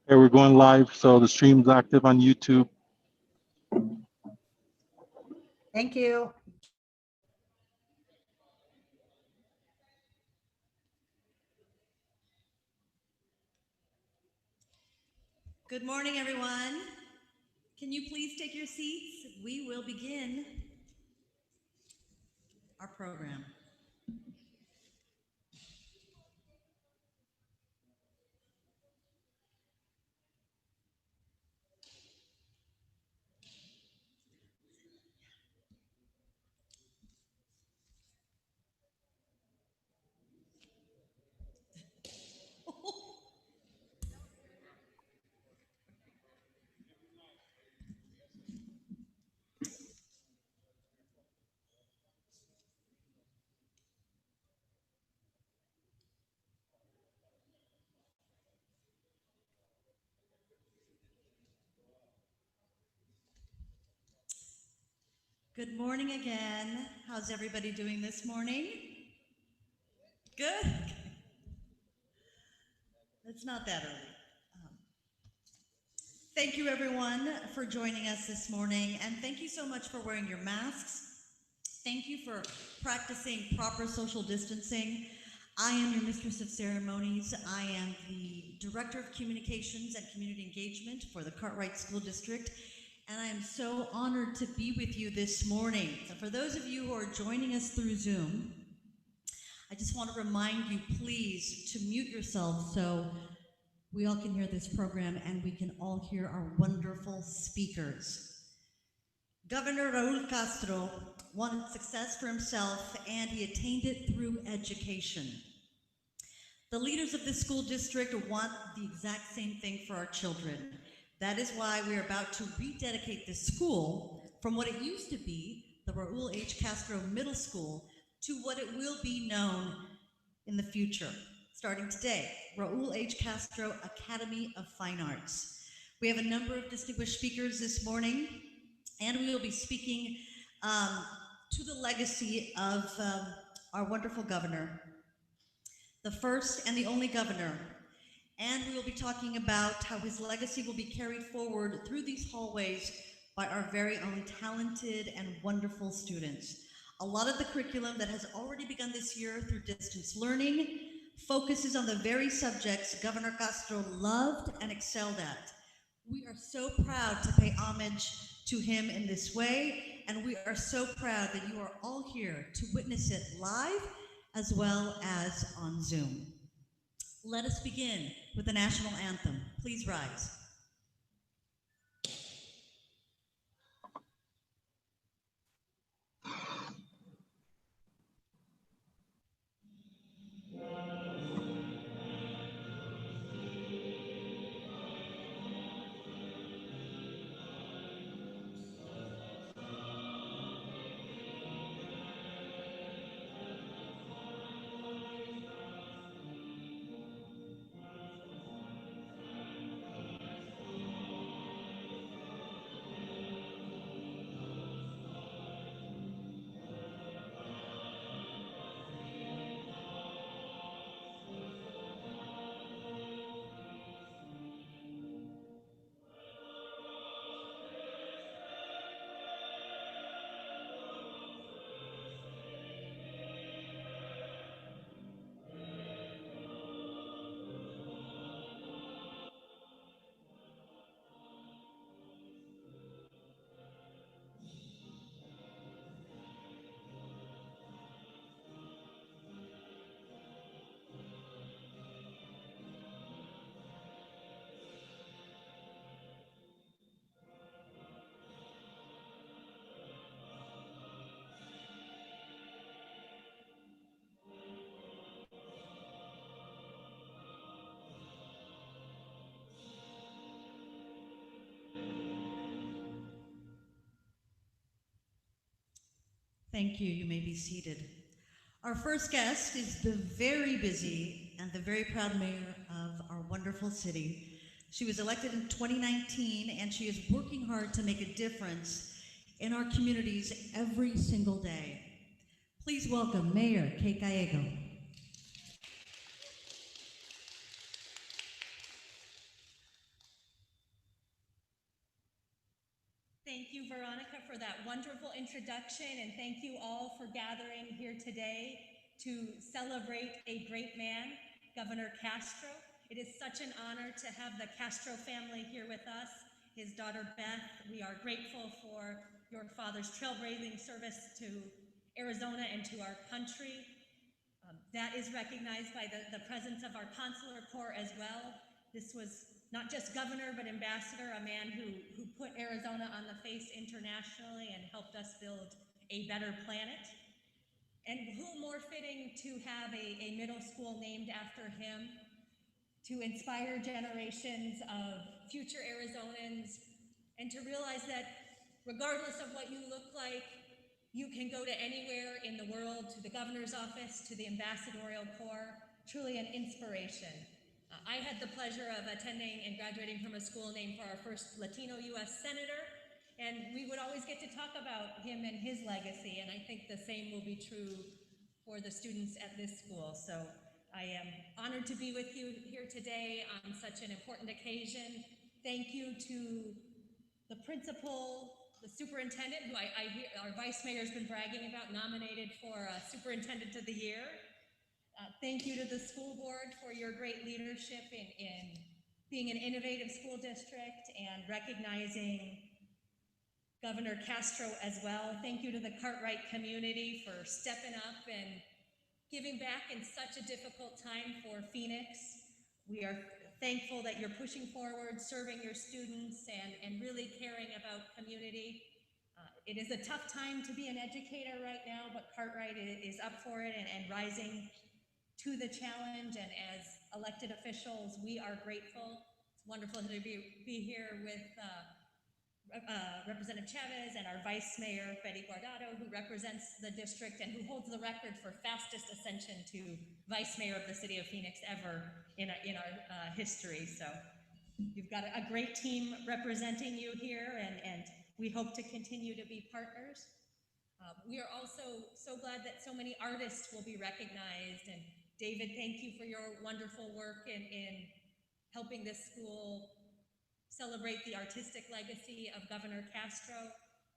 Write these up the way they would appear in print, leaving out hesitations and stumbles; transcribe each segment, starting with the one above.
Okay, we're going live, so the stream's active on YouTube. Thank you. Good morning, everyone. Can you please take your seats? We will begin our program. Good morning again. How's everybody doing this morning? Good. It's not that early. Thank you, everyone, for joining us this morning, and thank you so much for wearing your masks. Thank you for practicing proper social distancing. I am your Mistress of Ceremonies. I am the Director of Communications and Community Engagement for the Cartwright School District, and I am so honored to be with you this morning. So for those of you who are joining us through Zoom, I just want to remind you, please, to mute yourself so we all can hear this program and we can all hear our wonderful speakers. Governor Raul Castro wanted success for himself, and he attained it through education. The leaders of this school district want the exact same thing for our children. That is why we are about to rededicate this school from what it used to be, the Raul H. Castro Middle School, to what it will be known in the future. Starting today, Raul H. Castro Academy of Fine Arts. We have a number of distinguished speakers this morning, and we will be speaking to the legacy of our wonderful governor, the first and the only governor. And we will be talking about how his legacy will be carried forward through these hallways by our very own talented and wonderful students. A lot of the curriculum that has already begun this year through distance learning focuses on the very subjects Governor Castro loved and excelled at. We are so proud to pay homage to him in this way, and we are so proud that you are all here to witness it live as well as on Zoom. Let us begin with the national anthem. Please rise. Thank you. You may be seated. Our first guest is the very busy and the very proud mayor of our wonderful city. She was elected in 2019, and she is working hard to make a difference in our communities every single day. Please welcome Mayor Kay Gallego. for that wonderful introduction, and thank you all for gathering here today to celebrate a great man, Governor Castro. It is such an honor to have the Castro family here with us, his daughter Beth. We are grateful for your father's trailblazing service to Arizona and to our country. That is recognized by the presence of our consular corps as well. This was not just governor, but ambassador, a man who put Arizona on the face internationally and helped us build a better planet. And who more fitting to have a middle school named after him to inspire generations of future Arizonans and to realize that regardless of what you look like, you can go to anywhere in the world, to the governor's office, to the ambassadorial corps, truly an inspiration. I had the pleasure of attending and graduating from a school named for our first Latino U.S. Senator, and we would always get to talk about him and his legacy, and I think the same will be true for the students at this school. So I am honored to be with you here today on such an important occasion. Thank you to the principal, the superintendent, who I hear our vice mayor has been bragging about, nominated for Superintendent of the Year. Thank you to the school board for your great leadership in being an innovative school district and recognizing Governor Castro as well. Thank you to the Cartwright community for stepping up and giving back in such a difficult time for Phoenix. We are thankful that you're pushing forward, serving your students, and really caring about community. It is a tough time to be an educator right now, but Cartwright is up for it and rising to the challenge, and as elected officials, we are grateful. It's wonderful to be here with Representative Chavez and our Vice Mayor, Betty Guardado, who represents the district and who holds the record for fastest ascension to Vice Mayor of the City of Phoenix ever in our history. So you've got a great team representing you here, and we hope to continue to be partners. We are also so glad that so many artists will be recognized. And David, thank you for your wonderful work in helping this school celebrate the artistic legacy of Governor Castro.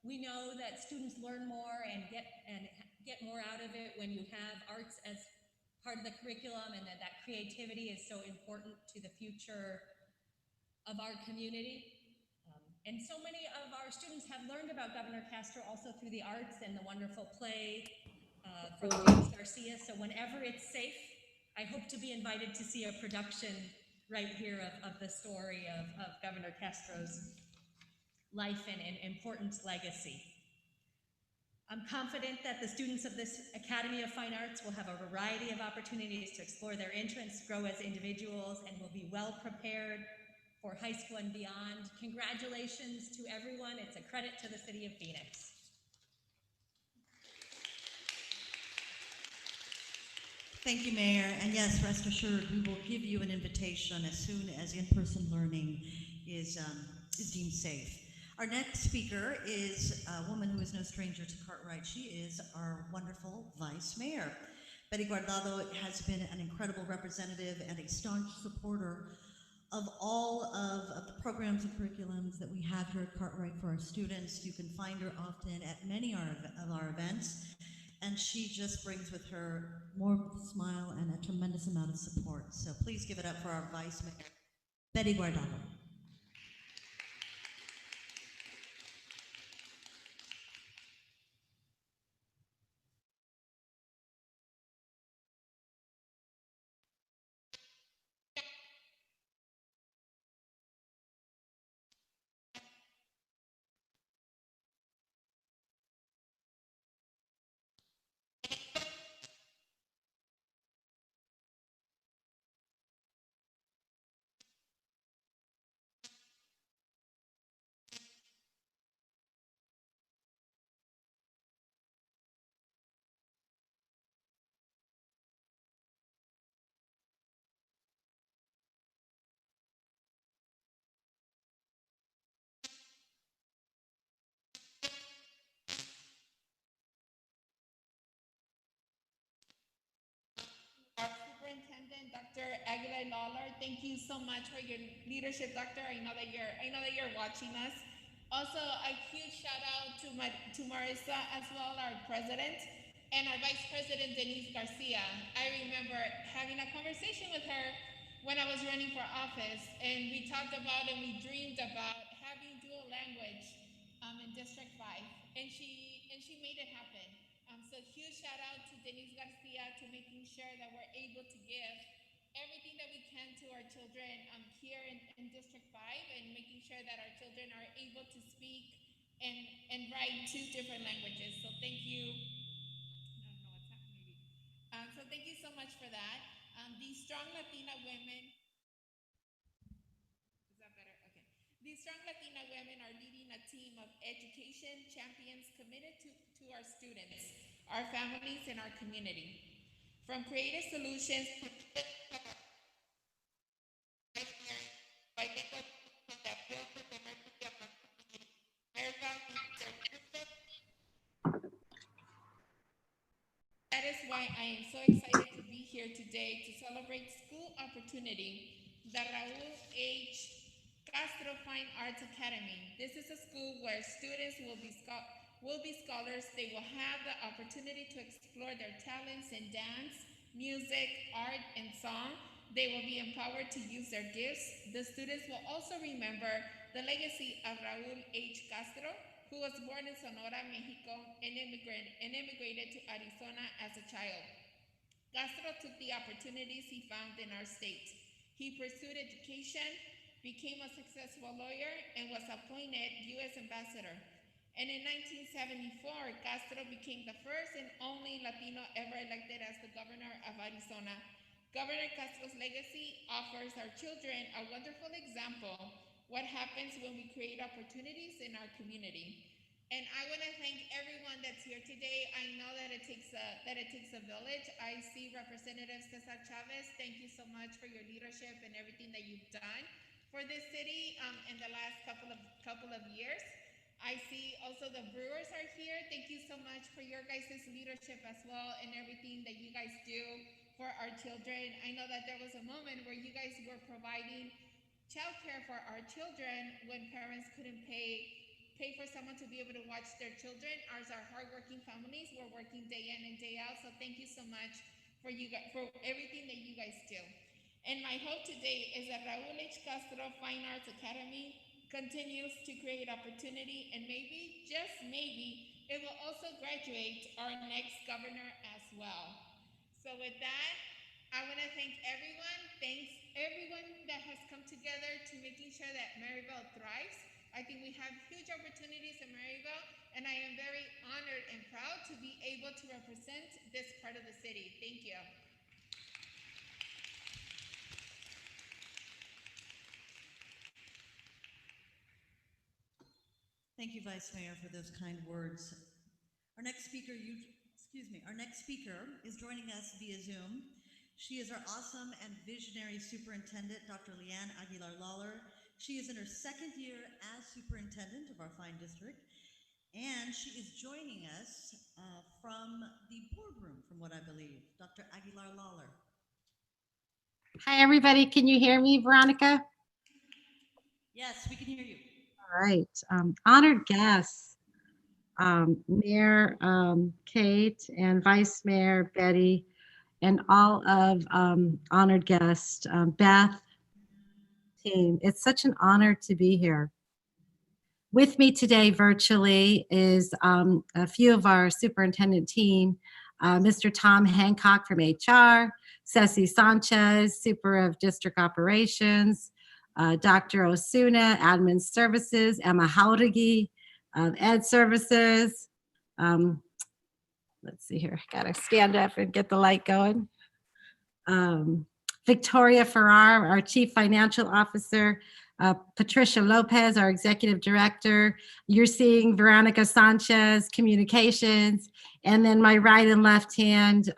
We know that students learn more and get more out of it when you have arts as part of the curriculum, and that creativity is so important to the future of our community. And so many of our students have learned about Governor Castro also through the arts and the wonderful play from James Garcia. So whenever it's safe, I hope to be invited to see a production right here of the story of Governor Castro's life and important legacy. I'm confident that the students of this Academy of Fine Arts will have a variety of opportunities to explore their interests, grow as individuals, and will be well prepared for high school and beyond. Congratulations to everyone. It's a credit to the City of Phoenix. Thank you, Mayor. And yes, rest assured, we will give you an invitation as soon as in-person learning is deemed safe. Our next speaker is a woman who is no stranger to Cartwright. She is our wonderful Vice Mayor. Betty Guardado has been an incredible representative and a staunch supporter of all of the programs and curriculums that we have here at Cartwright for our students. You can find her often at many of our events, and she just brings with her more of a smile and a tremendous amount of support. So please give it up for our Vice Mayor, Betty Guardado. Our Superintendent, Dr. Aguilar Lawler, thank you so much for your leadership, Doctor. I know that you're watching us. Also, a huge shout out to Marissa as well, our president, and our vice president, Denise Garcia. I remember having a conversation with her when I was running for office, and we talked about and we dreamed about having dual language in District 5, and she made it happen. So huge shout out to Denise Garcia to making sure that we're able to give everything that we can to our children here in District 5, and making sure that our children are able to speak and write two different languages. So thank you. I don't know what's happening. So thank you so much for that. These strong Latina women. Is that better? Okay. These strong Latina women are leading a team of education champions committed to our students, our families, and our community. From creative solutions to that is why I am so excited to be here today to celebrate school opportunity, the Raul H. Castro Fine Arts Academy. This is a school where students will be scholars. They will have the opportunity to explore their talents in dance, music, art, and song. They will be empowered to use their gifts. The students will also remember the legacy of Raul H. Castro, who was born in Sonora, Mexico, and immigrated to Arizona as a child. Castro took the opportunities he found in our state. He pursued education, became a successful lawyer, and was appointed U.S. Ambassador. And in 1974, Castro became the first and only Latino ever elected as the governor of Arizona. Governor Castro's legacy offers our children a wonderful example what happens when we create opportunities in our community. And I want to thank everyone that's here today. I know that it takes a village. I see Representative Cesar Chavez. Thank you so much for your leadership and everything that you've done for this city in the last couple of years. I see also the brewers are here. Thank you so much for your guys' leadership as well and everything that you guys do for our children. I know that there was a moment where you guys were providing childcare for our children when parents couldn't pay for someone to be able to watch their children. Ours are hardworking families. We're working day in and day out. So thank you so much for you guys, for everything that you guys do. And my hope today is that Raul H. Castro Fine Arts Academy continues to create opportunity, and maybe, just maybe, it will also graduate our next governor as well. So with that, I want to thank everyone. Thanks everyone that has come together to making sure that Maryville thrives. I think we have huge opportunities in Maryville, and I am very honored and proud to be able to represent this part of the city. Thank you. Thank you, Vice Mayor, for those kind words. Our next speaker, our next speaker is joining us via Zoom. She is our awesome and visionary superintendent, Dr. Leanne Aguilar-Lawler. She is in her second year as superintendent of our fine district, and she is joining us from the boardroom, from what I believe. Dr. Aguilar-Lawler. Hi, everybody. Can you hear me, Veronica? Yes, we can hear you. All right. Honored guests, Mayor Kate and Vice Mayor Betty, and all of honored guests, Beth, team. It's such an honor to be here. With me today virtually is a few of our superintendent team, Mr. Tom Hancock from HR, Ceci Sanchez, Super of District Operations, Dr. Osuna, Admin Services, Emma Haurigi, Ed Services. Let's see here, gotta stand up and get the light going. Victoria Farrar, our Chief Financial Officer, Patricia Lopez, our Executive Director. You're seeing Veronica Sanchez, Communications, and then my right and left hand,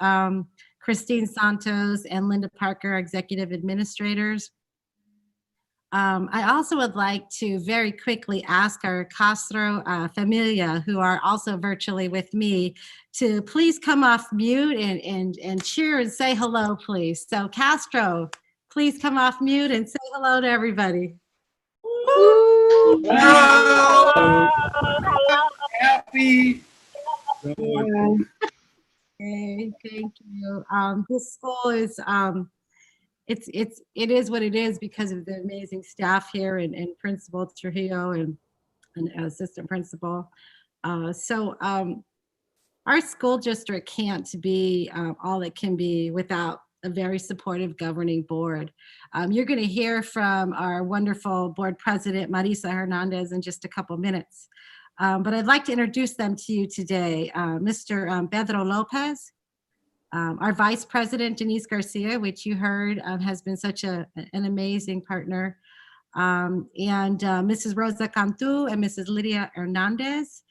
Christine Santos and Linda Parker, Executive Administrators. I also would like to very quickly ask our Castro familia, who are also virtually with me, to please come off mute and cheer and say hello, please. So Castro, please come off mute and say hello to everybody. Happy. Okay, thank you. This school is it is what it is because of the amazing staff here and Principal Trujillo and assistant principal. Our school district can't be all it can be without a very supportive governing board. You're going to hear from our wonderful board president, Marisa Hernandez, in just a couple minutes. But I'd like to introduce them to you today. Mr. Pedro Lopez, our vice president, Denise Garcia, which you heard has been such an amazing partner, and Mrs. Rosa Cantu and Mrs. Lydia Hernandez.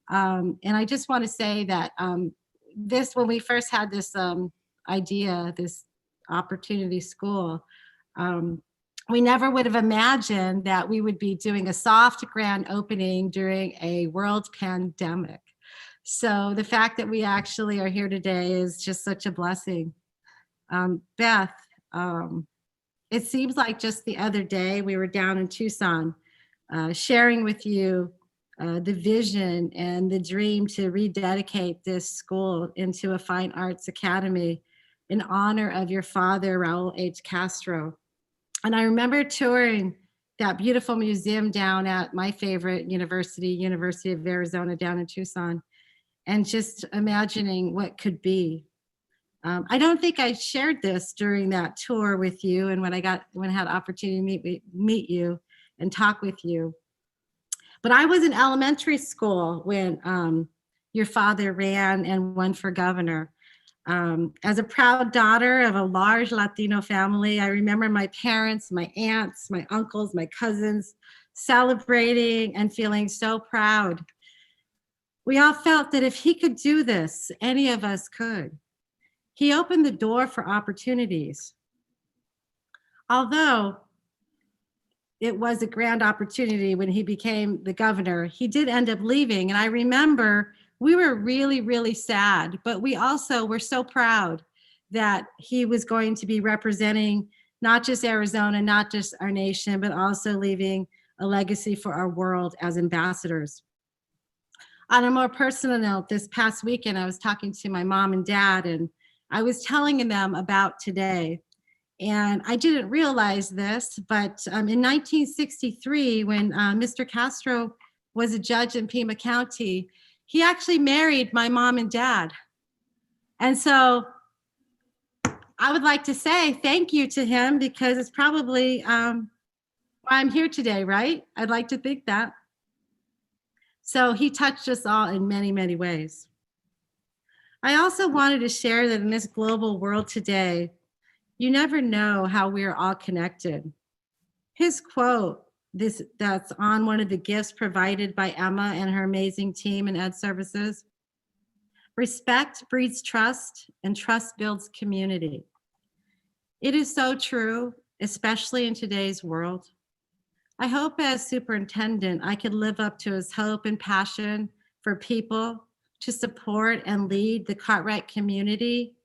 And I just want to say that when we first had this idea, this opportunity school, we never would have imagined that we would be doing a soft grand opening during a world pandemic. So the fact that we actually are here today is just such a blessing. Beth, it seems like just the other day we were down in Tucson sharing with you the vision and the dream to rededicate this school into a fine arts academy in honor of your father, Raul H. Castro. And I remember touring that beautiful museum down at my favorite university, University of Arizona down in Tucson, and just imagining what could be. I don't think I shared this during that tour with you and when I had opportunity to meet you and talk with you. But I was in elementary school when your father ran and won for governor. As a proud daughter of a large Latino family, I remember my parents, my aunts, my uncles, my cousins celebrating and feeling so proud. We all felt that if he could do this, any of us could. He opened the door for opportunities. Although it was a grand opportunity when he became the governor, he did end up leaving. And I remember we were really, really sad, but we also were so proud that he was going to be representing not just Arizona, not just our nation, but also leaving a legacy for our world as ambassadors. On a more personal note, this past weekend, I was talking to my mom and dad, and I was telling them about today. And I didn't realize this, but in 1963, when Mr. Castro was a judge in Pima County, he actually married my mom and dad. And so I would like to say thank you to him because it's probably why I'm here today, right? I'd like to think that. So he touched us all in many, many ways. I also wanted to share that in this global world today, you never know how we're all connected. His quote, that's on one of the gifts provided by Emma and her amazing team in Ed Services: respect breeds trust and trust builds community. It is so true, especially in today's world. I hope as superintendent, I could live up to his hope and passion for people to support and lead the Cartwright community.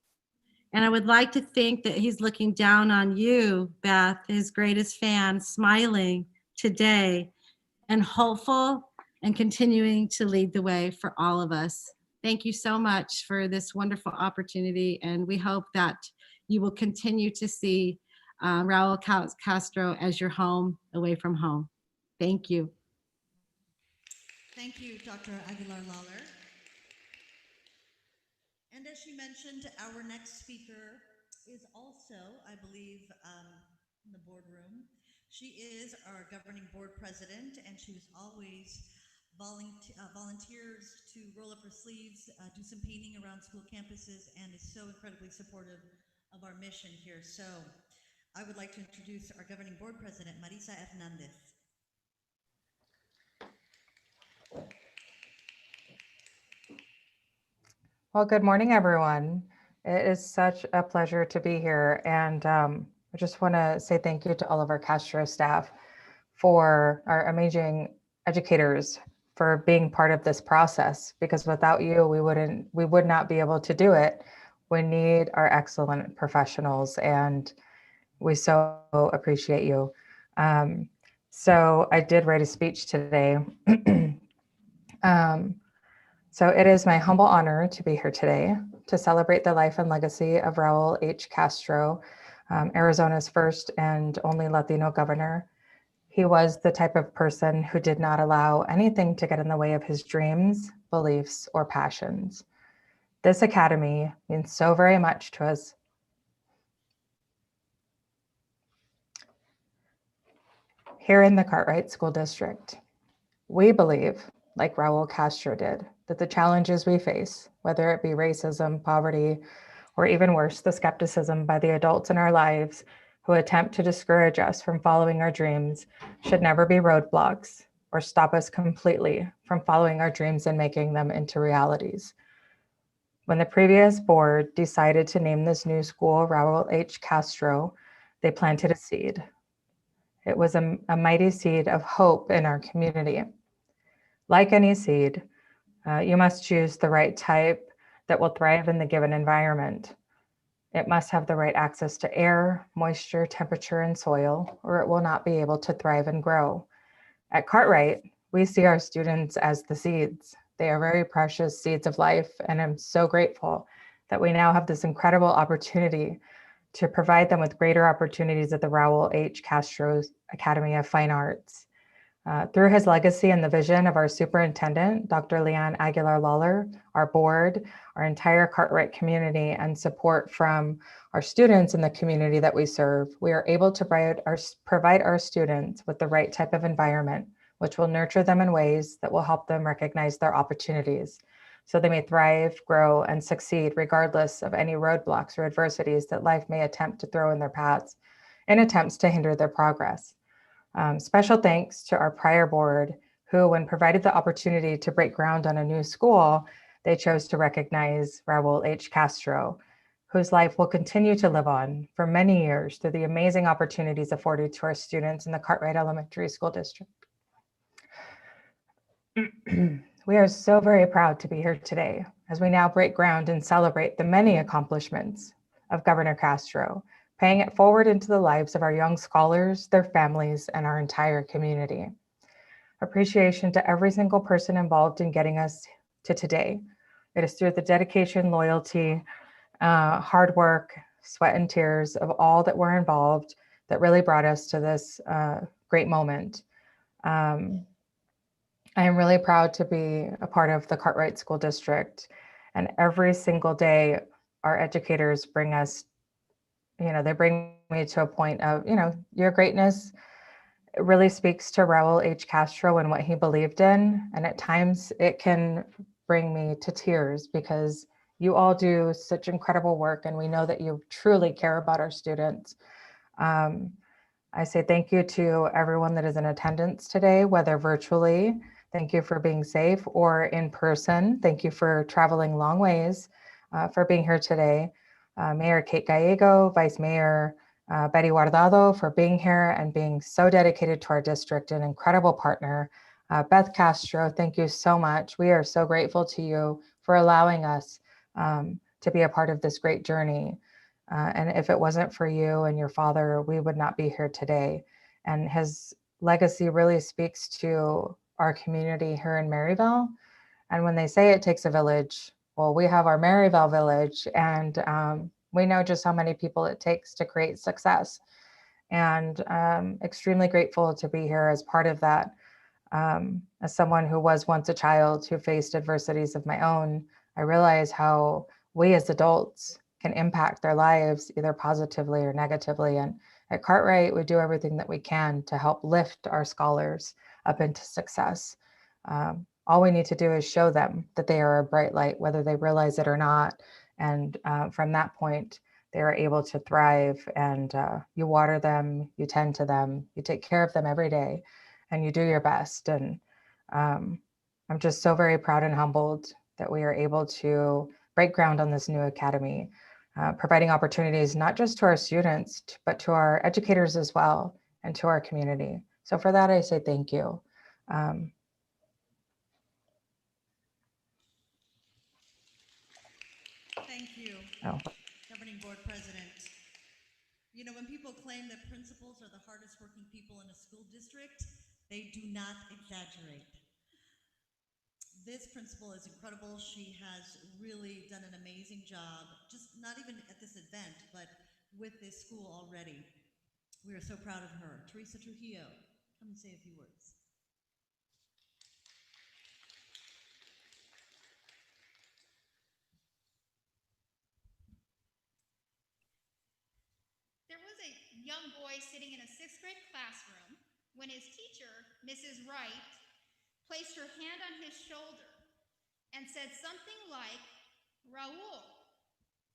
And I would like to think that he's looking down on you, Beth, his greatest fan, smiling today and hopeful and continuing to lead the way for all of us. Thank you so much for this wonderful opportunity. And we hope that you will continue to see Raul Castro as your home away from home. Thank you. Thank you, Dr. Aguilar-Lawler. And as she mentioned, our next speaker is also, I believe, in the boardroom. She is our governing board president, and she was always volunteers to roll up her sleeves, do some painting around school campuses, and is so incredibly supportive of our mission here. So I would like to introduce our governing board president, Marisa Hernandez. Well, good morning, everyone. It is such a pleasure to be here. And I just want to say thank you to all of our Castro staff, for our amazing educators, for being part of this process, because without you, we would not be able to do it. We need our excellent professionals, and we so appreciate you. So I did write a speech today. So it is my humble honor to be here today to celebrate the life and legacy of Raul H. Castro, Arizona's first and only Latino governor. He was the type of person who did not allow anything to get in the way of his dreams, beliefs, or passions. This academy means so very much to us. Here in the Cartwright School District, we believe, like Raul Castro did, that the challenges we face, whether it be racism, poverty, or even worse, the skepticism by the adults in our lives who attempt to discourage us from following our dreams, should never be roadblocks or stop us completely from following our dreams and making them into realities. When the previous board decided to name this new school Raul H. Castro, they planted a seed. It was a mighty seed of hope in our community. Like any seed, you must choose the right type that will thrive in the given environment. It must have the right access to air, moisture, temperature, and soil, or it will not be able to thrive and grow. At Cartwright, we see our students as the seeds. They are very precious seeds of life, and I'm so grateful that we now have this incredible opportunity to provide them with greater opportunities at the Raul H. Castro Academy of Fine Arts. Through his legacy and the vision of our superintendent, Dr. Leon Aguilar Lawler, our board, our entire Cartwright community, and support from our students in the community that we serve, we are able to provide our students with the right type of environment, which will nurture them in ways that will help them recognize their opportunities, so they may thrive, grow, and succeed regardless of any roadblocks or adversities that life may attempt to throw in their paths in attempts to hinder their progress. Special thanks to our prior board, who, when provided the opportunity to break ground on a new school, they chose to recognize Raul H. Castro, whose life will continue to live on for many years through the amazing opportunities afforded to our students in the Cartwright Elementary School District. We are so very proud to be here today as we now break ground and celebrate the many accomplishments of Governor Castro, paying it forward into the lives of our young scholars, their families, and our entire community. Appreciation to every single person involved in getting us to today. It is through the dedication, loyalty, hard work, sweat and tears of all that were involved that really brought us to this great moment. I am really proud to be a part of the Cartwright School District, and every single day our educators bring us, they bring me to a point of, your greatness really speaks to Raul H. Castro and what he believed in. And at times it can bring me to tears because you all do such incredible work and we know that you truly care about our students. I say thank you to everyone that is in attendance today, whether virtually. Thank you for being safe, or in person. Thank you for traveling long ways, for being here today. Mayor Kate Gallego, Vice Mayor Betty Guardado, for being here and being so dedicated to our district, an incredible partner. Beth Castro, thank you so much. We are so grateful to you for allowing us to be a part of this great journey. And if it wasn't for you and your father, we would not be here today. And his legacy really speaks to our community here in Maryville. And when they say it takes a village, well, we have our Maryville village, and we know just how many people it takes to create success. And extremely grateful to be here as part of that. As someone who was once a child who faced adversities of my own, I realize how we as adults can impact their lives either positively or negatively. And at Cartwright, we do everything that we can to help lift our scholars up into success. All we need to do is show them that they are a bright light, whether they realize it or not. And from that point, they are able to thrive, and you water them, you tend to them, you take care of them every day, and you do your best. And I'm just so very proud and humbled that we are able to break ground on this new academy, providing opportunities not just to our students, but to our educators as well, and to our community. So for that, I say thank you. Thank you, Oh. Governing Board President. You know, when people claim that principals are the hardest working people in a school district, they do not exaggerate. This principal is incredible. She has really done an amazing job, just not even at this event, but with this school already. We are so proud of her. Teresa Trujillo, come and say a few words. There was a young boy sitting in a sixth grade classroom when his teacher, Mrs. Wright, placed her hand on his shoulder and said something like, "Raul,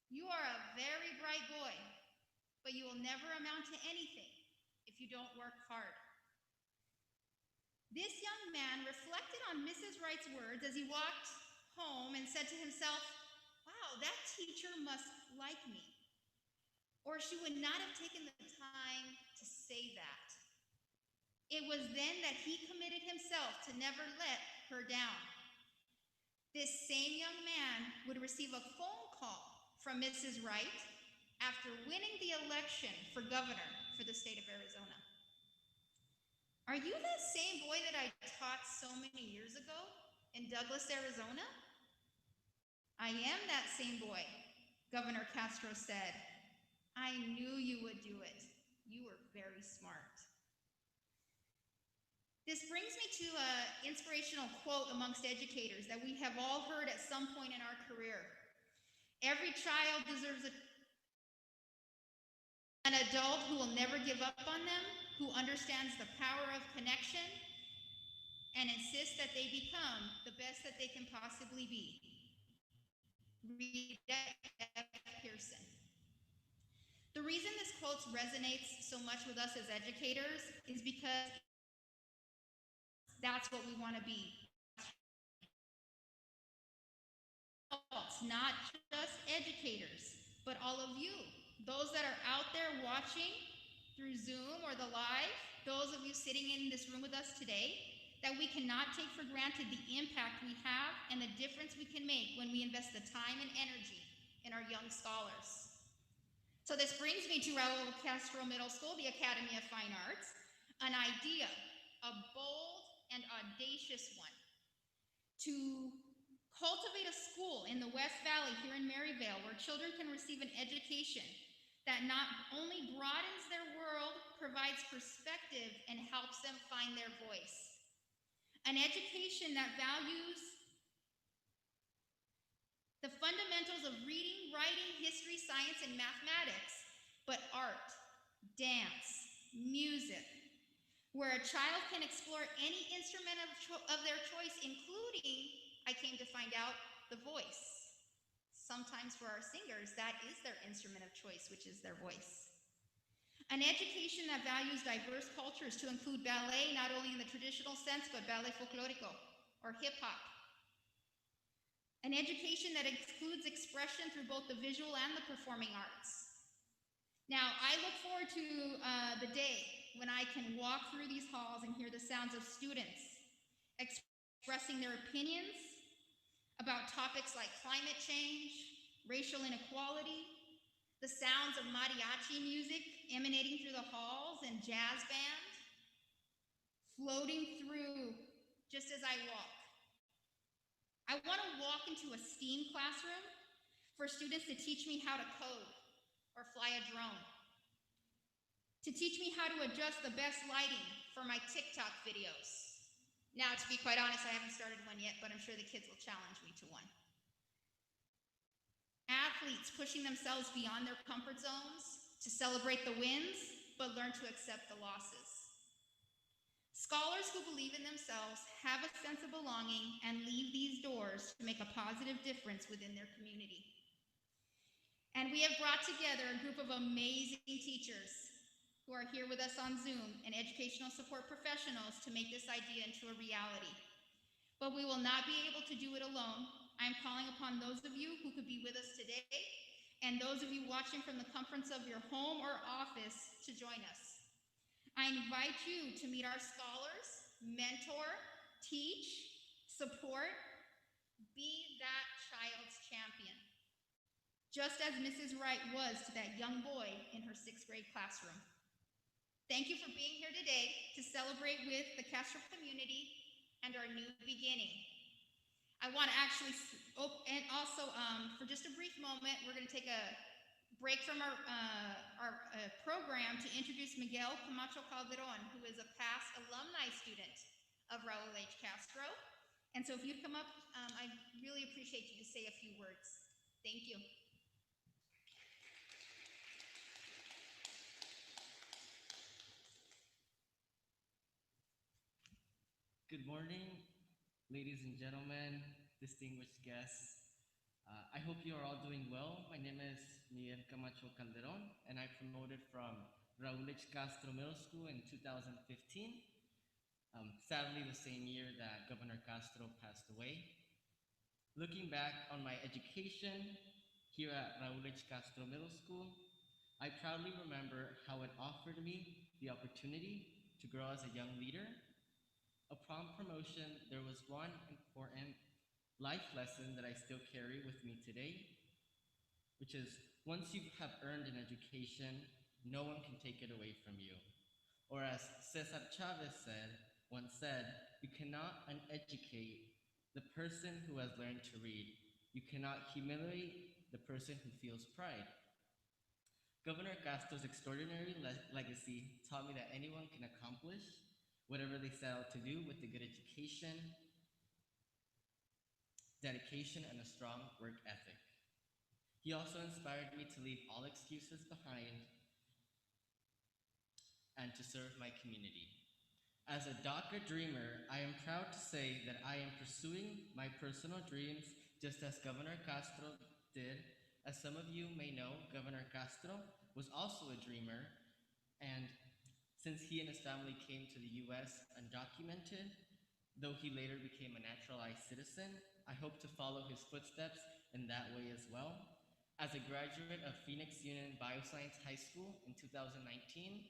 you are a very bright boy, but you will never amount to anything if you don't work hard." This young man reflected on Mrs. Wright's words as he walked home and said to himself, "Wow, that teacher must like me, or she would not have taken the time to say that." It was then that he committed himself to never let her down. This same young man would receive a phone call from Mrs. Wright after winning the election for governor for the state of Arizona. "Are you that same boy that I taught so many years ago in Douglas, Arizona?" "I am that same boy," Governor Castro said. "I knew you would do it. You were very smart." This brings me to an inspirational quote amongst educators that we have all heard at some point in our career. "Every child deserves an adult who will never give up on them, who understands the power of connection, and insists that they become the best that they can possibly be." Rita F. Pearson. The reason this quote resonates so much with us as educators is because that's what we want to be. Adults, not just educators, but all of you, those that are out there watching through Zoom or the live, those of you sitting in this room with us today, that we cannot take for granted the impact we have and the difference we can make when we invest the time and energy in our young scholars. So this brings me to Raul Castro Middle School, the Academy of Fine Arts, an idea, a bold and audacious one, to cultivate a school in the West Valley here in Maryvale where children can receive an education that not only broadens their world, provides perspective, and helps them find their voice. An education that values the fundamentals of reading, writing, history, science, and mathematics, but art, dance, music, where a child can explore any instrument of their choice, including, I came to find out, the voice. Sometimes for our singers, that is their instrument of choice, which is their voice. An education that values diverse cultures to include ballet, not only in the traditional sense, but ballet folklorico or hip hop. An education that includes expression through both the visual and the performing arts. Now, I look forward to the day when I can walk through these halls and hear the sounds of students expressing their opinions about topics like climate change, racial inequality, the sounds of mariachi music emanating through the halls and jazz band, floating through just as I walk. I want to walk into a STEAM classroom for students to teach me how to code or fly a drone, to teach me how to adjust the best lighting for my TikTok videos. Now, to be quite honest, I haven't started one yet, but I'm sure the kids will challenge me to one. Athletes pushing themselves beyond their comfort zones to celebrate the wins, but learn to accept the losses. Scholars who believe in themselves, have a sense of belonging, and leave these doors to make a positive difference within their community. And we have brought together a group of amazing teachers who are here with us on Zoom and educational support professionals to make this idea into a reality. But we will not be able to do it alone. I'm calling upon those of you who could be with us today and those of you watching from the comforts of your home or office to join us. I invite you to meet our scholars, mentor, teach, support, be that child's champion. just as Mrs. Wright was to that young boy in her 6th grade classroom. Thank you for being here today to celebrate with the Castro community and our new beginning. I want to actually, and also for just a brief moment, we're going to take a break from our program to introduce Miguel Camacho Calderon, who is a past alumni student of Raul H. Castro. And so if you'd come up, I really appreciate you to say a few words. Thank you. Good morning, ladies and gentlemen, distinguished guests. I hope you are all doing well. My name is Miguel Camacho Calderon, and I promoted from Raul H. Castro Middle School in 2015. Sadly, the same year that Governor Castro passed away. Looking back on my education here at Raul H. Castro Middle School, I proudly remember how it offered me the opportunity to grow as a young leader. Upon promotion, there was one important life lesson that I still carry with me today, which is once you have earned an education, no one can take it away from you. Or as Cesar Chavez once said, you cannot uneducate the person who has learned to read. You cannot humiliate the person who feels pride. Governor Castro's extraordinary legacy taught me that anyone can accomplish whatever they set out to do with a good education, dedication, and a strong work ethic. He also inspired me to leave all excuses behind and to serve my community. As a DACA dreamer, I am proud to say that I am pursuing my personal dreams just as Governor Castro did. As some of you may know, Governor Castro was also a dreamer, and since he and his family came to the US undocumented, though he later became a naturalized citizen, I hope to follow his footsteps in that way as well. As a graduate of Phoenix Union Bioscience High School in 2019,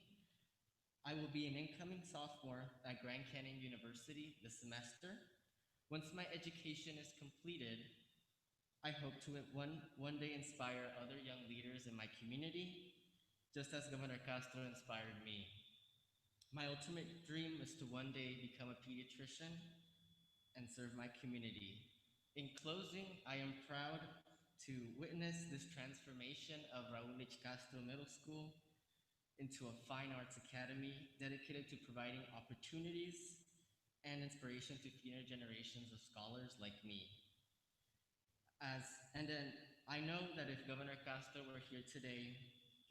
I will be an incoming sophomore at Grand Canyon University this semester. Once my education is completed, I hope to one day inspire other young leaders in my community, just as Governor Castro inspired me. My ultimate dream is to one day become a pediatrician and serve my community. In closing, I am proud to witness this transformation of Raul H. Castro Middle School into a fine arts academy dedicated to providing opportunities and inspiration to future generations of scholars like me. And then I know that if Governor Castro were here today,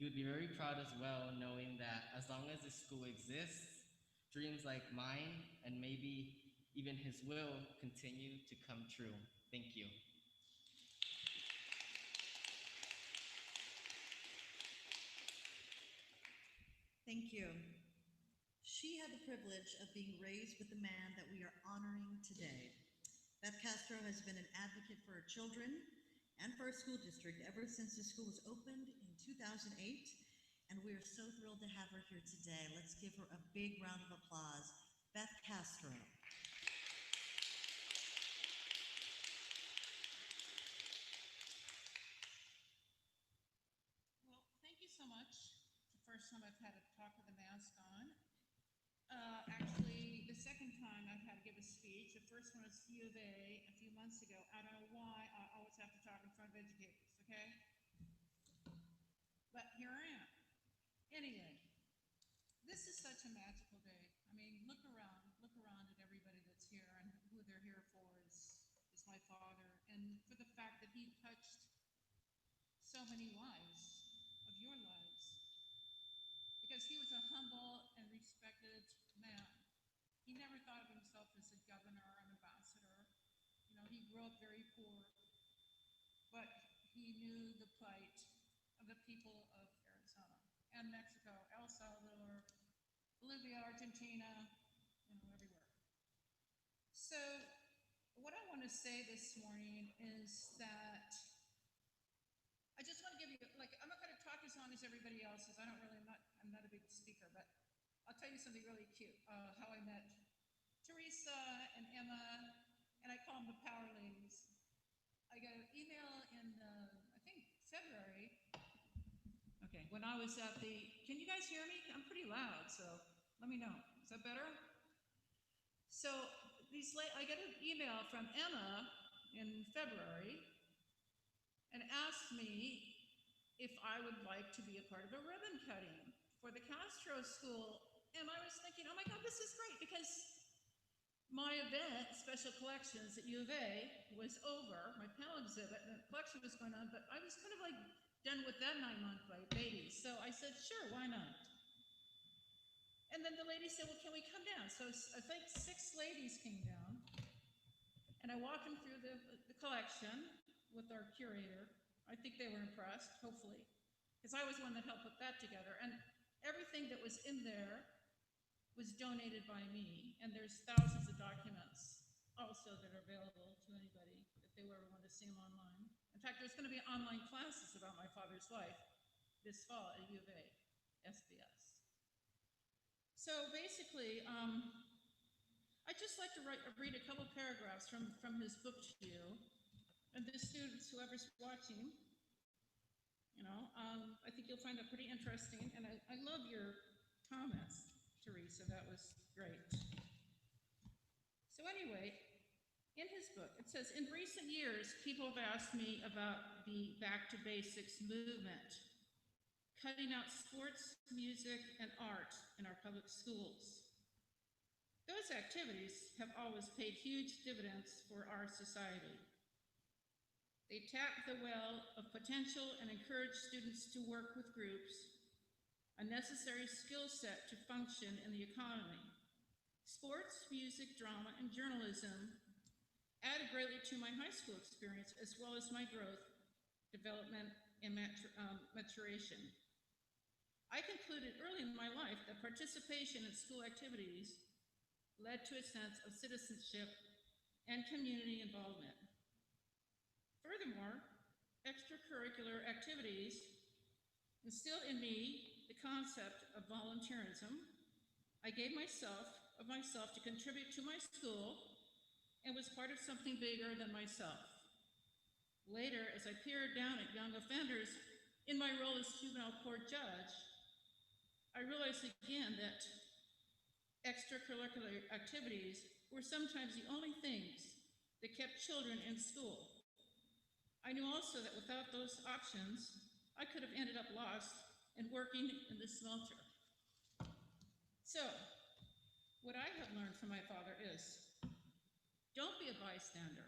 he would be very proud as well, knowing that as long as this school exists, dreams like mine and maybe even his will continue to come true. Thank you. Thank you. She had the privilege of being raised with the man that we are honoring today. Beth Castro has been an advocate for her children and for our school district ever since the school was opened in 2008, and we are so thrilled to have her here today. Let's give her a big round of applause. Beth Castro. Well, thank you so much. It's the first time I've had to talk with a mask on. Actually, the second time I've had to give a speech. The first one was U of A a few months ago. I don't know why I always have to talk in front of educators, okay? But here I am. Anyway, this is such a magical day. I mean, look around at everybody that's here, and who they're here for is my father, and for the fact that he touched so many lives of your lives, because he was a humble and respected man. He never thought of himself as a governor or an ambassador. You know, he grew up very poor, but he knew the plight of the people of Arizona and Mexico, El Salvador, Bolivia, Argentina, you know, everywhere. So what I want to say this morning is that I just want to give you, like, I'm not going to talk as long as everybody else is. I'm not a big speaker, but I'll tell you something really cute. How I met Teresa and Emma, and I call them the Power Ladies. I got an email in, I think, February when I was at the, can you guys hear me? I'm pretty loud, so let me know. Is that better? So I got an email from Emma in February and asked me if I would like to be a part of a ribbon cutting for the Castro School. And I was thinking, oh my God, this is great, because my event, Special Collections at U of A, was over, my panel exhibit, and the collection was going on, but I was kind of like done with that 9-month baby. So I said, sure, why not? And then the lady said, well, can we come down? So I think 6 ladies came down, and I walked them through the collection with our curator. I think they were impressed, hopefully, because I was one that helped put that together. And everything that was in there was donated by me, and there's thousands of documents also that are available to anybody if they ever want to see them online. In fact, there's going to be online classes about my father's life this fall at U of A, SBS. So basically, I'd just like to read a couple paragraphs from his book to you, and the students, whoever's watching, I think you'll find that pretty interesting, and I love your comments, Teresa, that was great. So anyway, in his book, it says, in recent years, people have asked me about the Back to Basics movement, cutting out sports, music, and art in our public schools. Those activities have always paid huge dividends for our society. They tap the well of potential and encourage students to work with groups, a necessary skill set to function in the economy. Sports, music, drama, and journalism added greatly to my high school experience, as well as my growth, development, and maturation. I concluded early in my life that participation in school activities led to a sense of citizenship and community involvement. Furthermore, extracurricular activities instilled in me the concept of volunteerism. I gave myself to contribute to my school and was part of something bigger than myself. Later, as I peered down at young offenders in my role as juvenile court judge, I realized again that extracurricular activities were sometimes the only things that kept children in school. I knew also that without those options, I could have ended up lost and working in the smelter. So, what I have learned from my father is, don't be a bystander.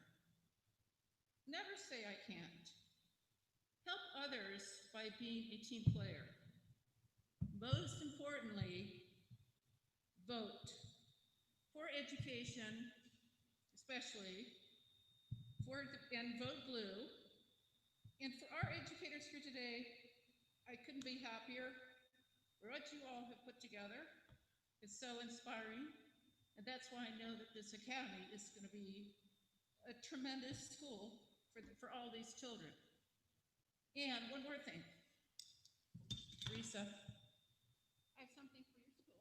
Never say I can't. Help others by being a team player. Most importantly, vote for education, especially, and vote blue. And for our educators here today, I couldn't be happier. What you all have put together is so inspiring, and that's why I know that this academy is going to be a tremendous school for all these children. And one more thing, Teresa, I have something for your school.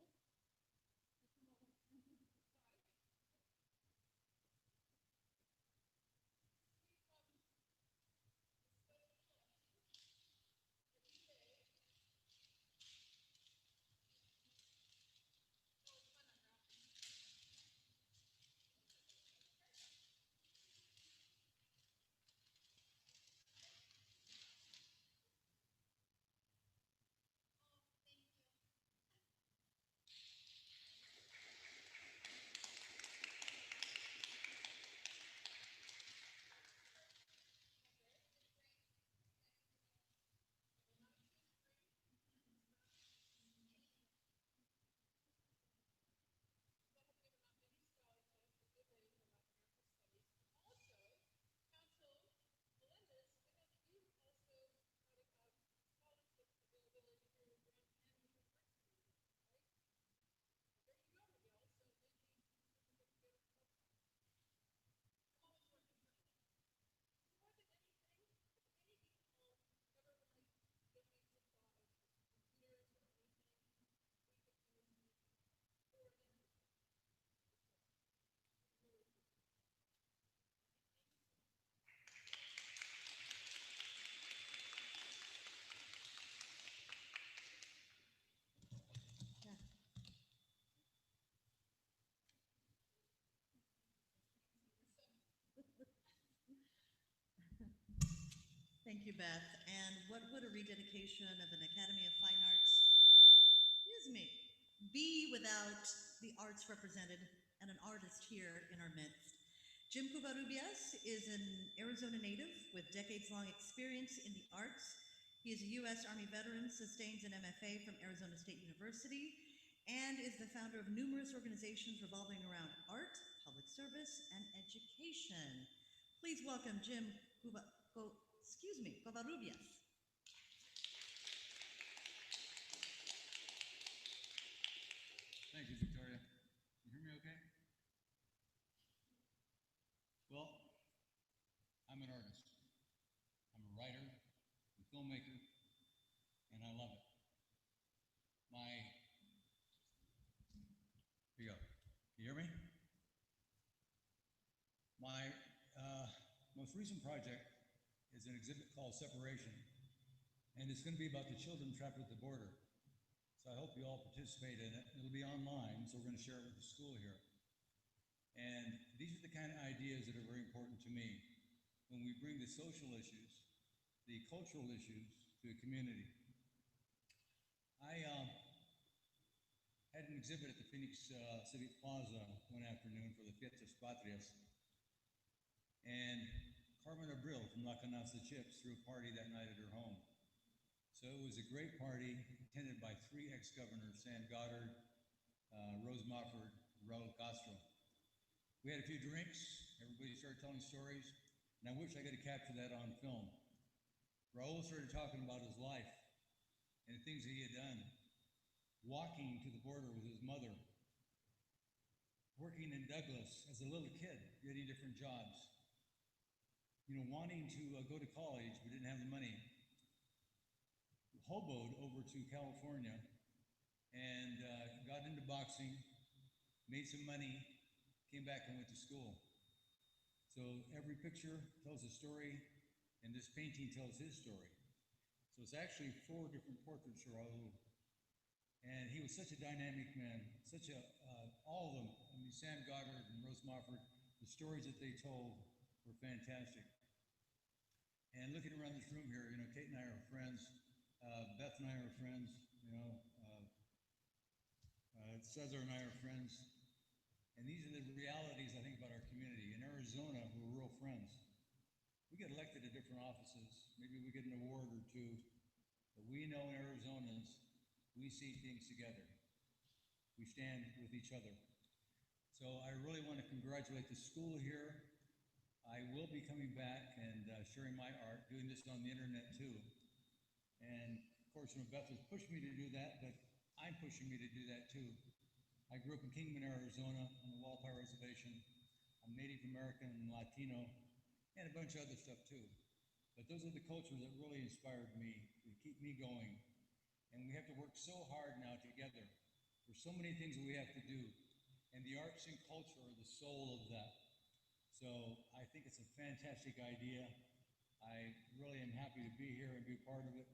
Thank you, Beth. And what would a rededication of an Academy of Fine Arts, excuse me, be without the arts represented and an artist here in our midst? Jim Covarrubias is an Arizona native with decades-long experience in the arts. He is a U.S. Army veteran, sustains an MFA from Arizona State University, and is the founder of numerous organizations revolving around art, public service, and education. Please welcome Jim Covarrubias. Thank you, Victoria. You hear me okay? Well, I'm an artist. I'm a writer, a filmmaker, and I love it. Here you go. Can you hear me? My most recent project is an exhibit called Separation, and it's going to be about the children trapped at the border. So I hope you all participate in it. It'll be online, so we're going to share it with the school here. And these are the kind of ideas that are very important to me when we bring the social issues, the cultural issues to a community. I had an exhibit at the Phoenix Civic Plaza one afternoon for the Fiestas Patrias, and Carmen Abril from La Canasta Chips threw a party that night at her home. So it was a great party attended by 3 ex-governors, Sam Goddard, Rose Mofford, Raul Castro. We had a few drinks, everybody started telling stories, and I wish I could have captured that on film. Raul started talking about his life and the things that he had done, walking to the border with his mother, working in Douglas as a little kid, getting different jobs, wanting to go to college but didn't have the money, hoboed over to California and got into boxing, made some money, came back and went to school. So every picture tells a story, and this painting tells his story. So it's actually 4 different portraits of Raul. And he was such a dynamic man, all of them, Sam Goddard and Rose Mofford, the stories that they told were fantastic. And looking around this room here, Kate and I are friends, Beth and I are friends, Cesar and I are friends. And these are the realities, I think, about our community. In Arizona, we're real friends. We get elected to different offices. Maybe we get an award or 2. But we know in Arizonans, we see things together. We stand with each other. So I really want to congratulate the school here. I will be coming back and sharing my art, doing this on the internet too. And of course, Beth has pushed me to do that, but I'm pushing me to do that too. I grew up in Kingman, Arizona, on the Walpi Reservation. I'm Native American and Latino, and a bunch of other stuff too. But those are the cultures that really inspired me, to keep me going. And we have to work so hard now together. There's so many things that we have to do, and the arts and culture are the soul of that. So I think it's a fantastic idea. I really am happy to be here and be part of it.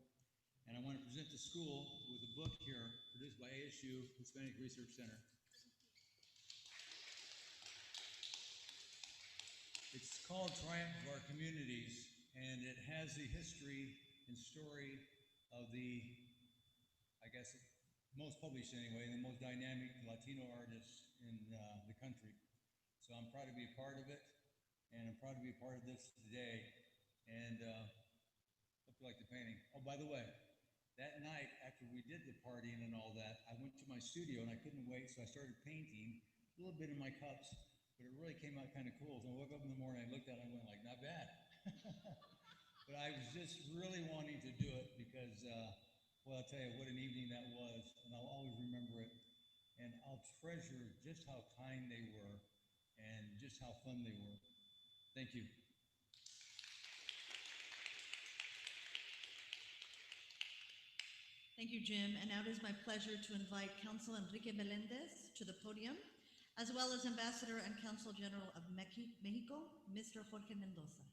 And I want to present the school with a book here produced by ASU Hispanic Research Center. It's called Triumph of Our Communities, and it has the history and story of the, I guess, most published anyway, the most dynamic Latino artists in the country. So I'm proud to be a part of it, and I'm proud to be a part of this today. And hope you like the painting. Oh, by the way, that night, after we did the partying and all that, I went to my studio and I couldn't wait, so I started painting a little bit in my cups, but it really came out kind of cool. So I woke up in the morning, I looked at it, and I went like, not bad. But I was just really wanting to do it because, well, I'll tell you what an evening that was, and I'll always remember it. And I'll treasure just how kind they were and just how fun they were. Thank you. Thank you, Jim. And now it is my pleasure to invite Council Enrique Melendez to the podium, as well as Ambassador and Consul General of Mexico, Mr. Jorge Mendoza.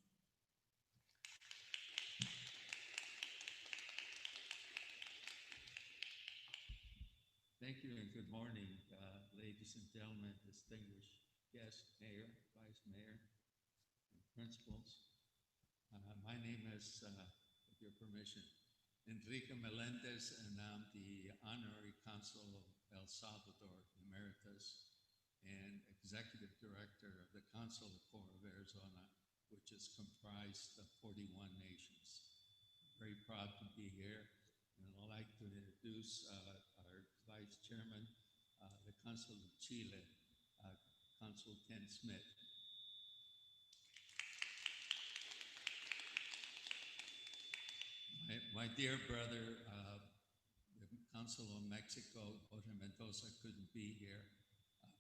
Thank you and good morning, ladies and gentlemen, distinguished guests, Mayor, Vice Mayor, and principals. My name is, with your permission, Enrique Melendez, and I'm the Honorary Consul of El Salvador Emeritus and Executive Director of the Consulate Corps of Arizona, which is comprised of 41 nations. Very proud to be here, and I'd like to introduce our Vice Chairman, the Consul of Chile, Consul Ken Smith. My dear brother, the Consul of Mexico, Jorge Mendoza, couldn't be here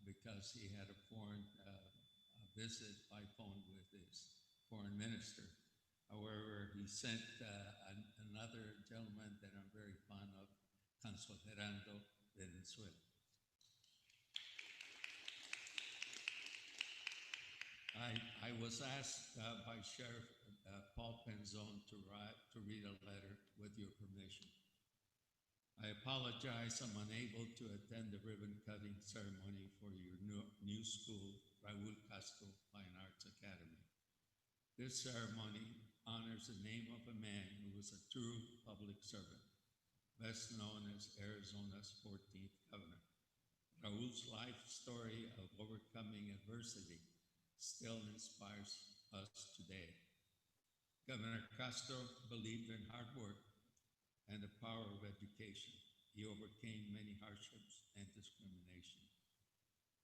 because he had a foreign visit by phone with his foreign minister. However, he sent another gentleman that I'm very fond of, Consul Gerando, Venezuela. I was asked by Sheriff Paul Penzone to read a letter with your permission. I apologize, I'm unable to attend the ribbon cutting ceremony for your new school, Raul Castro Fine Arts Academy. This ceremony honors the name of a man who was a true public servant, best known as Arizona's 14th governor. Raul's life story of overcoming adversity still inspires us today. Governor Castro believed in hard work and the power of education. He overcame many hardships and discrimination.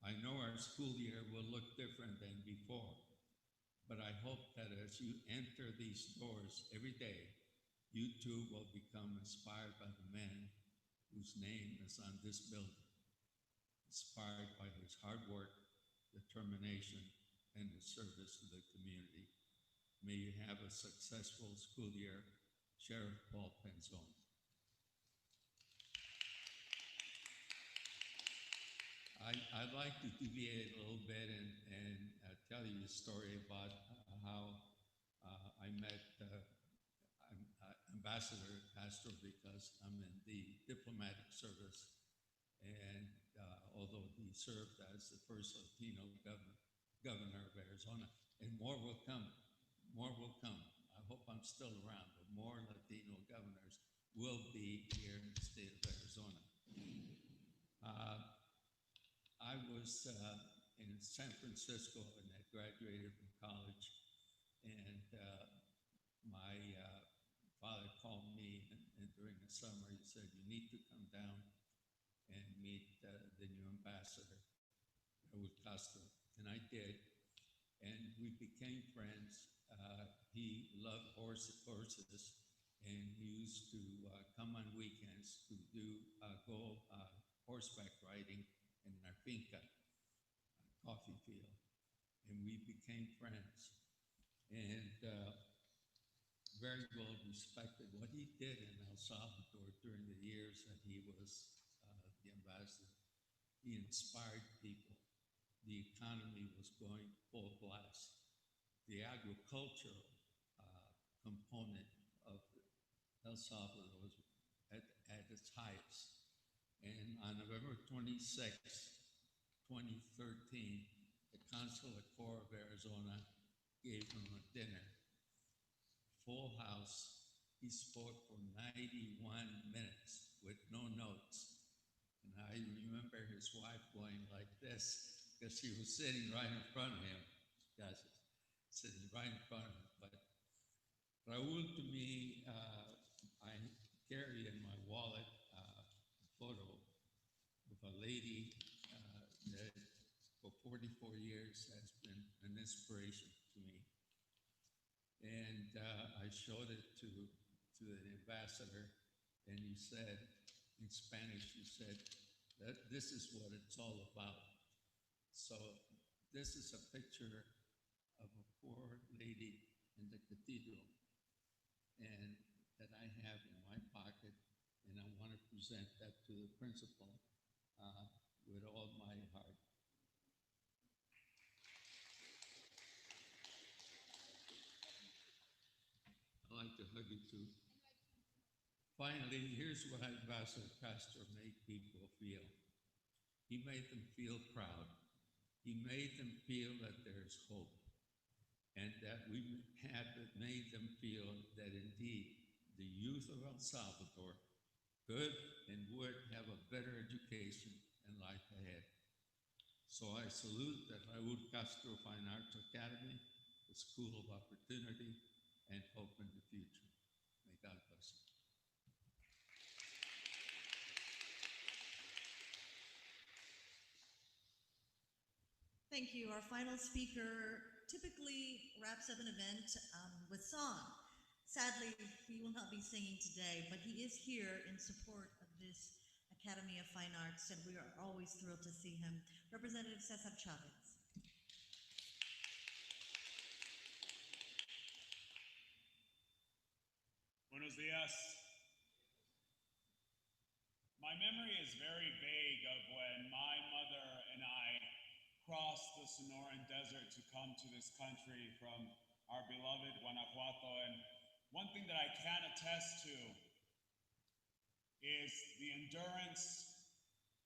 I know our school year will look different than before, but I hope that as you enter these doors every day, you too will become inspired by the man whose name is on this building, inspired by his hard work, determination, and the service to the community. May you have a successful school year, Sheriff Paul Penzone. I'd like to deviate a little bit and tell you a story about how I met Ambassador Castro, because I'm in the diplomatic service, and although he served as the first Latino governor of Arizona, and more will come. More will come. I hope I'm still around, but more Latino governors will be here in the state of Arizona. I was in San Francisco and I graduated from college, and my father called me and during the summer he said, "You need to come down and meet the new ambassador, Raul Castro." And I did, and we became friends. He loved horses, and he used to come on weekends to go horseback riding in our finca, coffee field, and we became friends. And very well respected. What he did in El Salvador during the years that he was the ambassador, he inspired people. The economy was going full blast. The agricultural component of El Salvador was at its highest. And on November 26, 2013, the Consulate Corps of Arizona gave him a dinner, full house. He spoke for 91 minutes with no notes. And I remember his wife going like this, because she was sitting right in front of him. Yes, sitting right in front of him. But Raul, to me, I carry in my wallet a photo of a lady that for 44 years has been an inspiration to me. And I showed it to the ambassador, and he said, in Spanish, he said, that this is what it's all about. So this is a picture of a poor lady in the cathedral, and that I have in my pocket, and I want to present that to the principal with all my heart. I'd like to hug you too. Finally, here's what Ambassador Castro made people feel. He made them feel proud. He made them feel that there's hope. and that we had made them feel that indeed the youth of El Salvador could and would have a better education and life ahead. So I salute the Raul Castro Fine Arts Academy, the School of Opportunity and Hope in the future. May God bless you. Thank you. Our final speaker typically wraps up an event with song. Sadly, he will not be singing today, but he is here in support of this Academy of Fine Arts, and we are always thrilled to see him. Representative Cesar Chavez. Buenos días. My memory is very vague of when my mother and I crossed the Sonoran Desert to come to this country from our beloved Guanajuato. And one thing that I can attest to is the endurance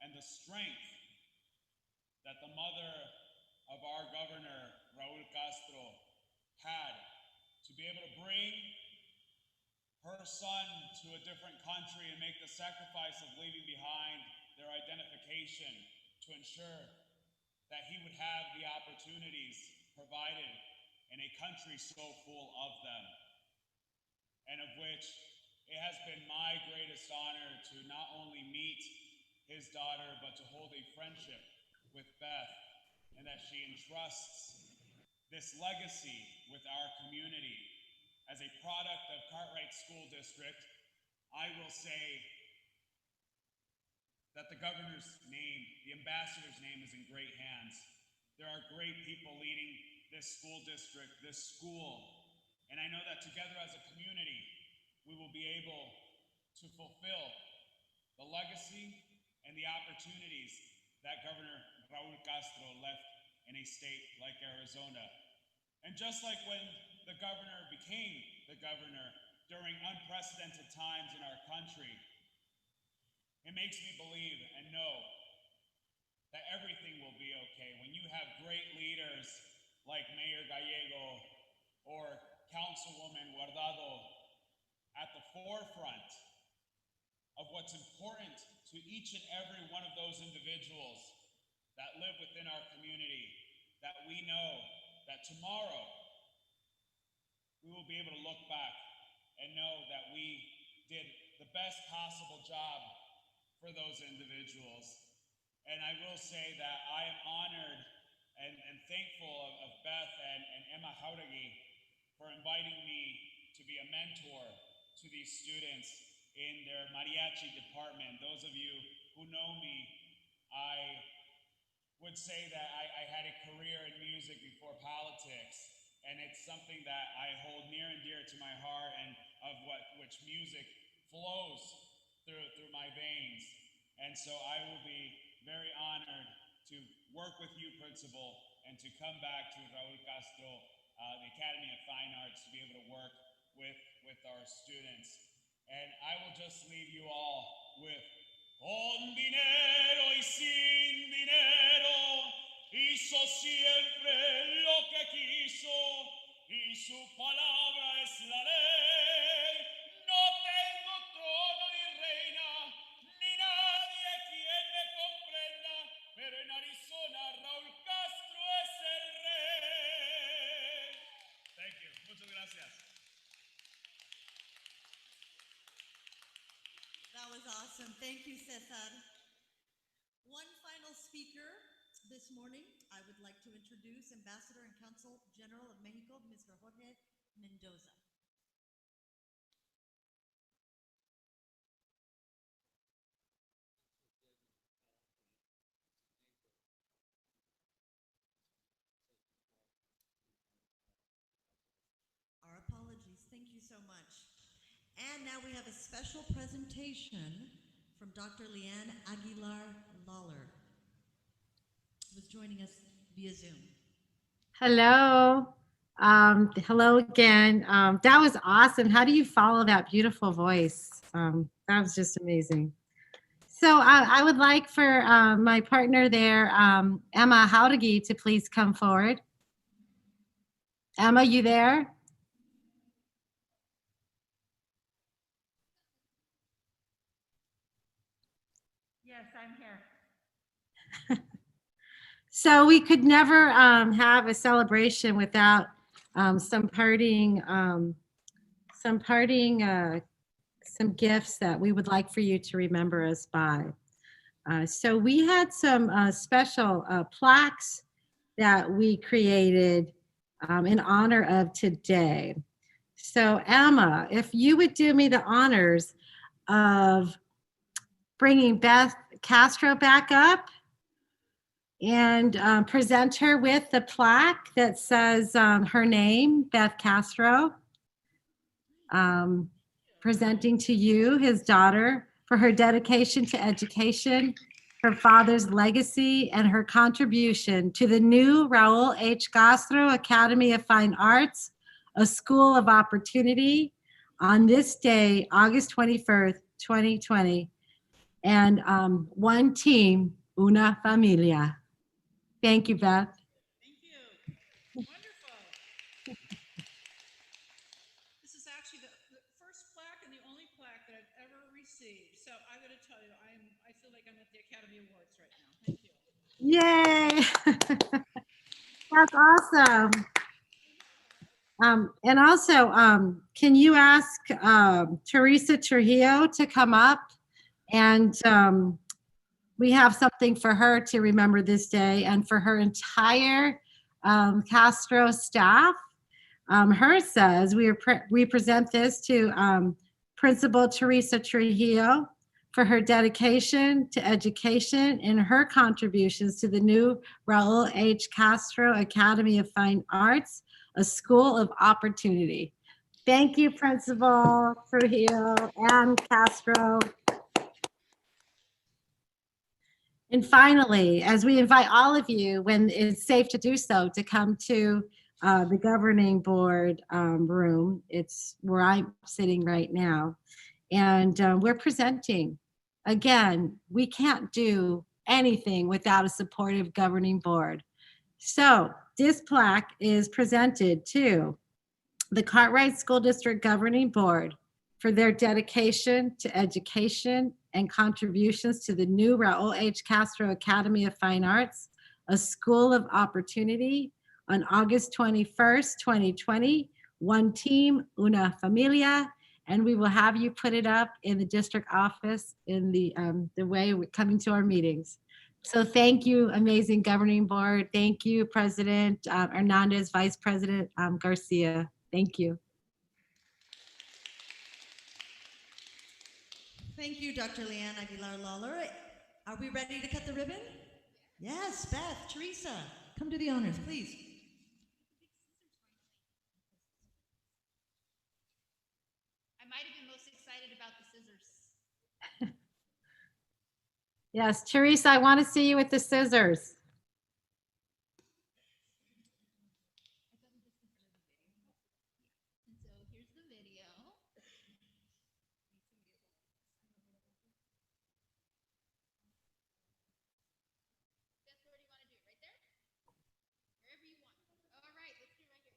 and the strength that the mother of our governor, Raul Castro, had to be able to bring her son to a different country and make the sacrifice of leaving behind their identification to ensure that he would have the opportunities provided in a country so full of them, and of which it has been my greatest honor to not only meet his daughter, but to hold a friendship with Beth, and that she entrusts this legacy with our community. As a product of Cartwright School District, I will say that the governor's name, the ambassador's name, is in great hands. There are great people leading this school district, this school, and I know that together as a community, we will be able to fulfill the legacy and the opportunities that Governor Raul Castro left in a state like Arizona. And just like when the governor became the governor during unprecedented times in our country, it makes me believe and know that everything will be okay. When you have great leaders like Mayor Gallego or Councilwoman Guardado at the forefront of what's important to each and every one of those individuals that live within our community, that we know that tomorrow we will be able to look back and know that we did the best possible job for those individuals. And I will say that I am honored and thankful of Beth and Emma Jauregui for inviting me to be a mentor to these students in their mariachi department. Those of you who know me, I would say that I had a career in music before politics, and it's something that I hold near and dear to my heart, and of which music flows through my veins. And so I will be very honored to work with you, Principal, and to come back to Raul Castro, the Academy of Fine Arts, to be able to work with our students. And I will just leave you all with con dinero y sin dinero, hizo siempre lo que quiso, y su palabra es la ley. No tengo trono ni reina, ni nadie quien me comprenda, pero en Arizona Raúl Castro es el rey. Thank you. Muchas gracias. That was awesome. Thank you, Cesar. One final speaker this morning, I would like to introduce Ambassador and Consul General of Mexico, Mr. Jorge Mendoza. Our apologies. Thank you so much. And now we have a special presentation from Dr. Leanne Aguilar Lawler, who is joining us via Zoom. Hello. Hello again. That was awesome. How do you follow that beautiful voice? That was just amazing. So I would like for my partner there, Emma Jauregui, to please come forward. Emma, you there? Yes, I'm here. So we could never have a celebration without some some gifts that we would like for you to remember us by. So we had some special plaques that we created in honor of today. So Emma, if you would do me the honors of bringing Beth Castro back up and present her with the plaque that says her name, Beth Castro, presenting to you, his daughter, for her dedication to education, her father's legacy, and her contribution to the new Raul H. Castro Academy of Fine Arts, a school of opportunity, on this day, August 21st, 2020. And one team, una familia. Thank you, Beth. Thank you. Wonderful. This is actually the first plaque and the only plaque that I've ever received. So I got to tell you, I feel like I'm at the Academy Awards right now. Thank you. Yay! That's awesome. And also, can you ask Teresa Trujillo to come up? And we have something for her to remember this day and for her entire Castro staff. Hers says, we present this to Principal Teresa Trujillo for her dedication to education and her contributions to the new Raul H. Castro Academy of Fine Arts, a school of opportunity. Thank you, Principal Trujillo and Castro. And finally, as we invite all of you, when it's safe to do so, to come to the governing board room, it's where I'm sitting right now, and we're presenting. Again, we can't do anything without a supportive governing board. So this plaque is presented to the Cartwright School District Governing Board for their dedication to education and contributions to the new Raul H. Castro Academy of Fine Arts, a school of opportunity, on August 21st, 2020. One team, una familia, and we will have you put it up in the district office in the way we're coming to our meetings. So thank you, amazing governing board. Thank you, President Hernandez, Vice President Garcia. Thank you. Thank you, Dr. Leanne Aguilar Lawler. Are we ready to cut the ribbon? Yes, Beth, Teresa, come do the honors, please. I might have been most excited about the scissors. Yes, Teresa, I want to see you with the scissors. And so here's the video. Beth, where do you want to do it? Right there? Wherever you want. All right, let's do it right here.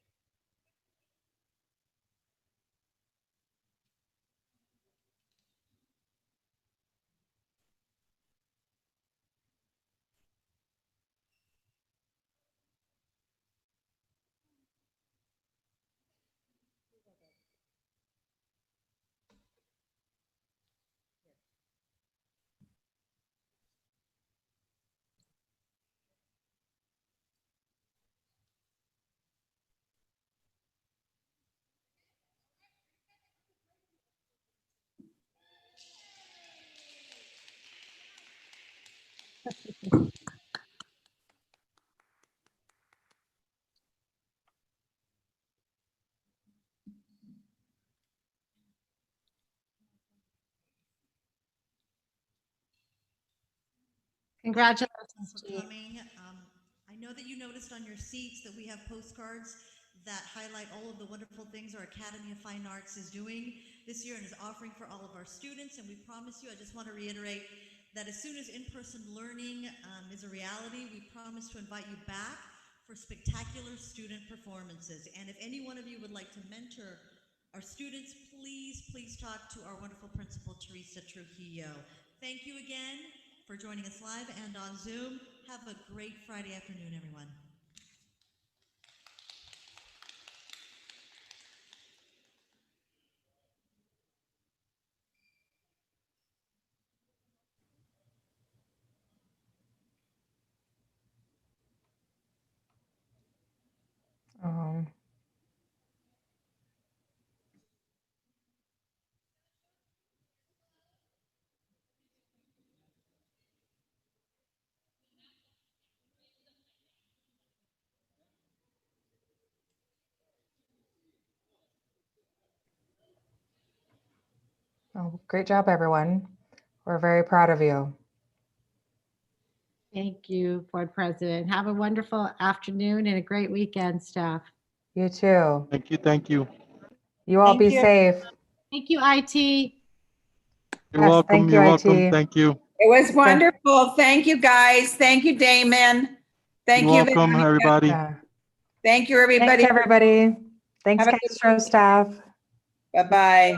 Congratulations, For Jean. coming. I know that you noticed on your seats that we have postcards that highlight all of the wonderful things our Academy of Fine Arts is doing this year and is offering for all of our students. And we promise you, I just want to reiterate that as soon as in-person learning is a reality, we promise to invite you back for spectacular student performances. And if any one of you would like to mentor our students, please talk to our wonderful principal, Teresa Trujillo. Thank you again for joining us live and on Zoom. Have a great Friday afternoon, everyone. Um, oh, great job, everyone. We're very proud of you. Thank you, Board President. Have a wonderful afternoon and a great weekend, staff. You too. Thank you. Thank you. You all Thank be you. safe. Thank you, IT. You're Yes, welcome. thank you, You're welcome. IT. Thank you. It was wonderful. Thank you, guys. Thank you, Damon. Thank You're you, welcome, Veronica. everybody. Yeah. Thank you, Thanks, everybody. everybody. Thanks, Have a good Castro staff. Bye-bye.